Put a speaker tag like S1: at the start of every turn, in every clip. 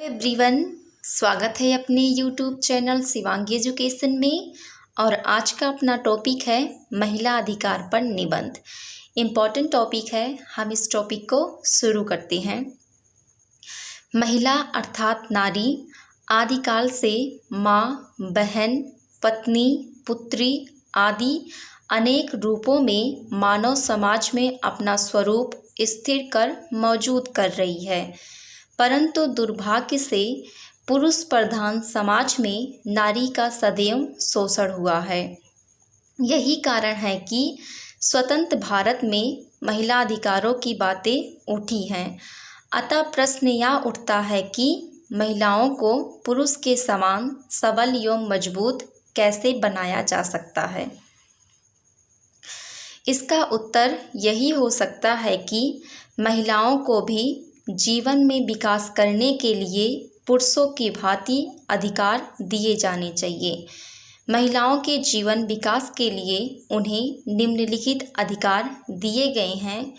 S1: Everyone, स्वागत है अपने यूट्यूब चैनल शिवांगी एजुकेशन में। और आज का अपना टॉपिक है महिला अधिकार पर निबंध। इम्पॉर्टेंट टॉपिक है, हम इस टॉपिक को शुरू करते हैं। महिला अर्थात नारी आदिकाल से माँ, बहन, पत्नी, पुत्री आदि अनेक रूपों में मानव समाज में अपना स्वरूप स्थिर कर मौजूद कर रही है, परंतु दुर्भाग्य से पुरुष प्रधान समाज में नारी का सदैव शोषण हुआ है। यही कारण है कि स्वतंत्र भारत में महिला अधिकारों की बातें उठी हैं। अतः प्रश्न यह उठता है कि महिलाओं को पुरुष के समान सबल एवं मजबूत कैसे बनाया जा सकता है। इसका उत्तर यही हो सकता है कि महिलाओं को भी जीवन में विकास करने के लिए पुरुषों की भांति अधिकार दिए जाने चाहिए। महिलाओं के जीवन विकास के लिए उन्हें निम्नलिखित अधिकार दिए गए हैं।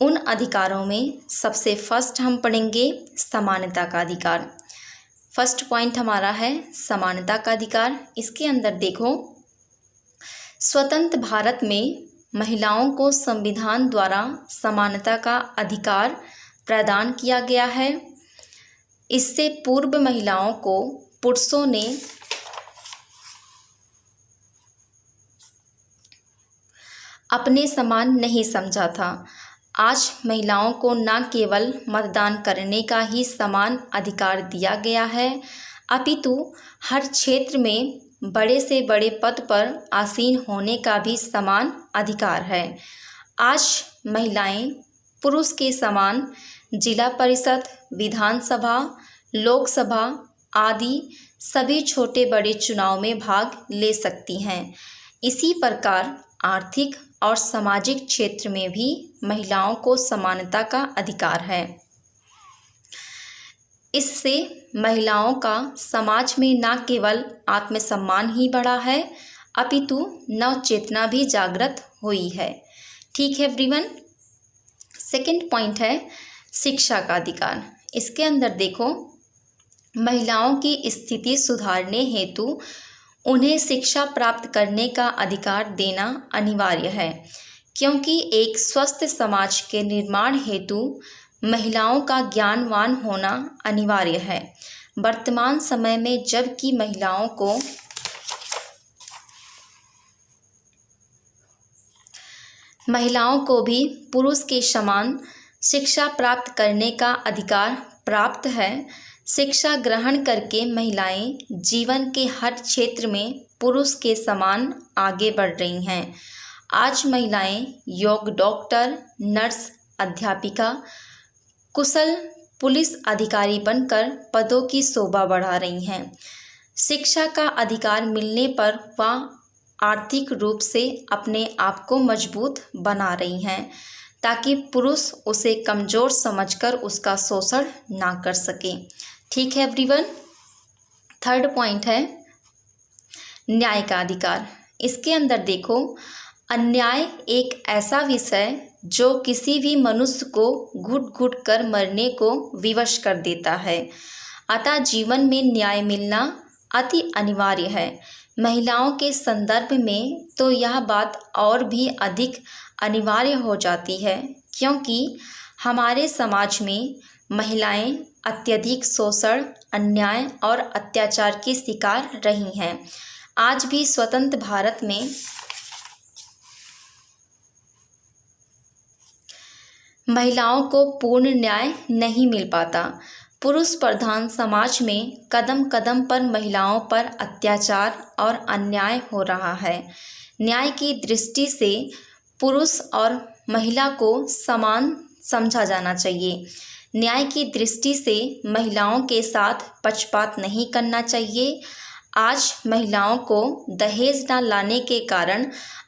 S1: उन अधिकारों में सबसे फर्स्ट हम पढ़ेंगे समानता का अधिकार। फर्स्ट पॉइंट हमारा है समानता का अधिकार। इसके अंदर देखो, स्वतंत्र भारत में महिलाओं को संविधान द्वारा समानता का अधिकार प्रदान किया गया है। इससे पूर्व महिलाओं को पुरुषों ने अपने समान नहीं समझा था। आज महिलाओं को न केवल मतदान करने का ही समान अधिकार दिया गया है, अपितु हर क्षेत्र में बड़े से बड़े पद पर आसीन होने का भी समान अधिकार है। आज महिलाएं पुरुष के समान जिला परिषद, विधानसभा, लोकसभा आदि सभी छोटे बड़े चुनाव में भाग ले सकती हैं। इसी प्रकार आर्थिक और सामाजिक क्षेत्र में भी महिलाओं को समानता का अधिकार है। इससे महिलाओं का समाज में न केवल आत्मसम्मान ही बढ़ा है, अपितु नव चेतना भी जागृत हुई है। ठीक है एवरीवन। सेकंड पॉइंट है शिक्षा का अधिकार। इसके अंदर देखो, महिलाओं की स्थिति सुधारने हेतु उन्हें शिक्षा प्राप्त करने का अधिकार देना अनिवार्य है, क्योंकि एक स्वस्थ समाज के निर्माण हेतु महिलाओं का ज्ञानवान होना अनिवार्य है। वर्तमान समय में जबकि महिलाओं को भी पुरुष के समान शिक्षा प्राप्त करने का अधिकार प्राप्त है। शिक्षा ग्रहण करके महिलाएं जीवन के हर क्षेत्र में पुरुष के समान आगे बढ़ रही हैं। आज महिलाएं योग्य डॉक्टर, नर्स, अध्यापिका, कुशल पुलिस अधिकारी बनकर पदों की शोभा बढ़ा रही हैं। शिक्षा का अधिकार मिलने पर वह आर्थिक रूप से अपने आप को मजबूत बना रही हैं, ताकि पुरुष उसे कमज़ोर समझकर उसका शोषण ना कर सके। ठीक है एवरीवन। थर्ड पॉइंट है न्याय का अधिकार। इसके अंदर देखो, अन्याय एक ऐसा विषय जो किसी भी मनुष्य को घुट घुट कर मरने को विवश कर देता है। अतः जीवन में न्याय मिलना अति अनिवार्य है। महिलाओं के संदर्भ में तो यह बात और भी अधिक अनिवार्य हो जाती है, क्योंकि हमारे समाज में महिलाएं अत्यधिक शोषण, अन्याय और अत्याचार की शिकार रही हैं। आज भी स्वतंत्र भारत में महिलाओं को पूर्ण न्याय नहीं मिल पाता। पुरुष प्रधान समाज में कदम कदम पर महिलाओं पर अत्याचार और अन्याय हो रहा है। न्याय की दृष्टि से पुरुष और महिला को समान समझा जाना चाहिए। न्याय की दृष्टि से महिलाओं के साथ पक्षपात नहीं करना चाहिए। आज महिलाओं को दहेज न लाने के कारण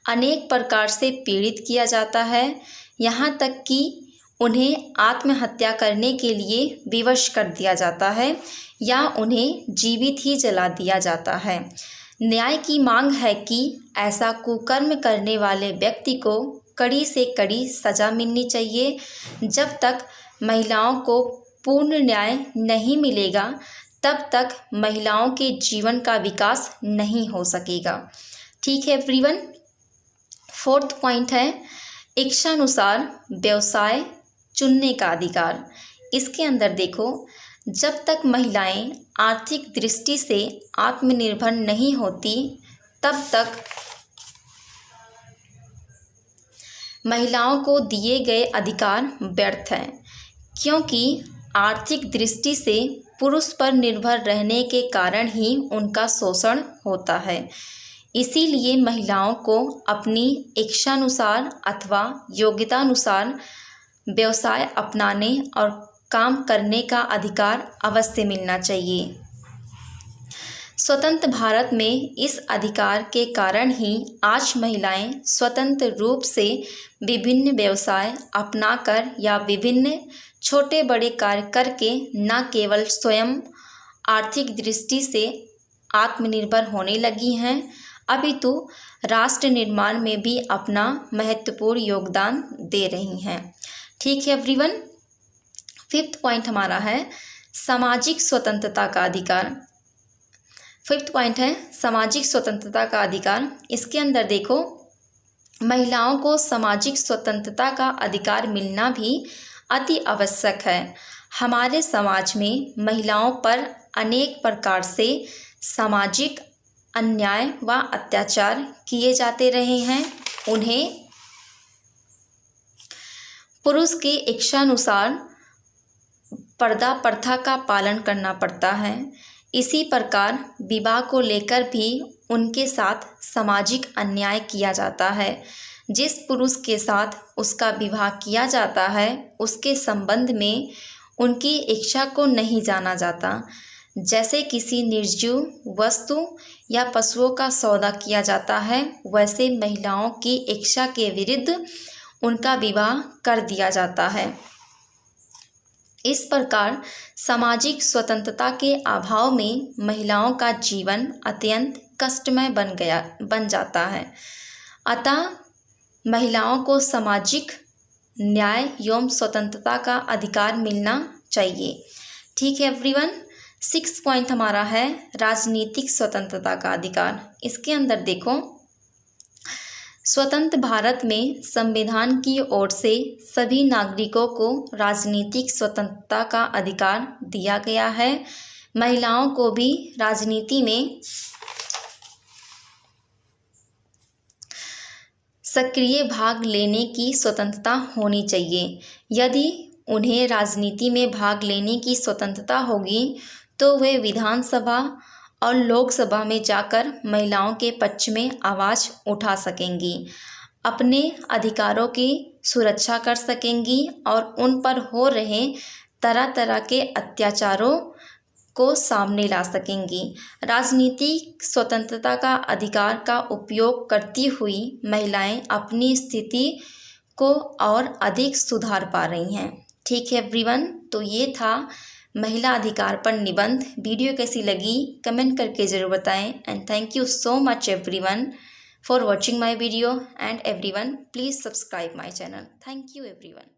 S1: अनेक प्रकार से पीड़ित किया जाता है, यहाँ तक कि उन्हें आत्महत्या करने के लिए विवश कर दिया जाता है या उन्हें जीवित ही जला दिया जाता है। न्याय की मांग है कि ऐसा कुकर्म करने वाले व्यक्ति को कड़ी से कड़ी सज़ा मिलनी चाहिए। जब तक महिलाओं को पूर्ण न्याय नहीं मिलेगा तब तक महिलाओं के जीवन का विकास नहीं हो सकेगा। ठीक है एवरीवन। 4th पॉइंट है इच्छानुसार व्यवसाय चुनने का अधिकार। इसके अंदर देखो, जब तक महिलाएं आर्थिक दृष्टि से आत्मनिर्भर नहीं होती तब तक महिलाओं को दिए गए अधिकार व्यर्थ हैं, क्योंकि आर्थिक दृष्टि से पुरुष पर निर्भर रहने के कारण ही उनका शोषण होता है। इसीलिए महिलाओं को अपनी इच्छानुसार अथवा योग्यतानुसार व्यवसाय अपनाने और काम करने का अधिकार अवश्य मिलना चाहिए। स्वतंत्र भारत में इस अधिकार के कारण ही आज महिलाएं स्वतंत्र रूप से विभिन्न व्यवसाय अपनाकर या विभिन्न छोटे बड़े कार्य करके न केवल स्वयं आर्थिक दृष्टि से आत्मनिर्भर होने लगी हैं, अपितु राष्ट्र निर्माण में भी अपना महत्वपूर्ण योगदान दे रही हैं। ठीक है एवरीवन। 5th पॉइंट हमारा है सामाजिक स्वतंत्रता का अधिकार। 5th पॉइंट है सामाजिक स्वतंत्रता का अधिकार। इसके अंदर देखो, महिलाओं को सामाजिक स्वतंत्रता का अधिकार मिलना भी अति आवश्यक है। हमारे समाज में महिलाओं पर अनेक प्रकार से सामाजिक अन्याय व अत्याचार किए जाते रहे हैं। उन्हें पुरुष की इच्छानुसार पर्दा प्रथा का पालन करना पड़ता है। इसी प्रकार विवाह को लेकर भी उनके साथ सामाजिक अन्याय किया जाता है। जिस पुरुष के साथ उसका विवाह किया जाता है उसके संबंध में उनकी इच्छा को नहीं जाना जाता। जैसे किसी निर्जीव वस्तु या पशुओं का सौदा किया जाता है, वैसे महिलाओं की इच्छा के विरुद्ध उनका विवाह कर दिया जाता है। इस प्रकार सामाजिक स्वतंत्रता के अभाव में महिलाओं का जीवन अत्यंत कष्टमय बन जाता है। अतः महिलाओं को सामाजिक न्याय एवं स्वतंत्रता का अधिकार मिलना चाहिए। ठीक है एवरीवन। 6th पॉइंट हमारा है राजनीतिक स्वतंत्रता का अधिकार। इसके अंदर देखो, स्वतंत्र भारत में संविधान की ओर से सभी नागरिकों को राजनीतिक स्वतंत्रता का अधिकार दिया गया है। महिलाओं को भी राजनीति में सक्रिय भाग लेने की स्वतंत्रता होनी चाहिए। यदि उन्हें राजनीति में भाग लेने की स्वतंत्रता होगी तो वे विधानसभा और लोकसभा में जाकर महिलाओं के पक्ष में आवाज़ उठा सकेंगी, अपने अधिकारों की सुरक्षा कर सकेंगी और उन पर हो रहे तरह तरह के अत्याचारों को सामने ला सकेंगी। राजनीतिक स्वतंत्रता का अधिकार का उपयोग करती हुई महिलाएं अपनी स्थिति को और अधिक सुधार पा रही हैं। ठीक है एवरीवन। तो ये था महिला अधिकार पर निबंध। वीडियो कैसी लगी कमेंट करके ज़रूर बताएं। And thank you so much everyone for watching my video. And everyone please subscribe my channel. Thank you everyone.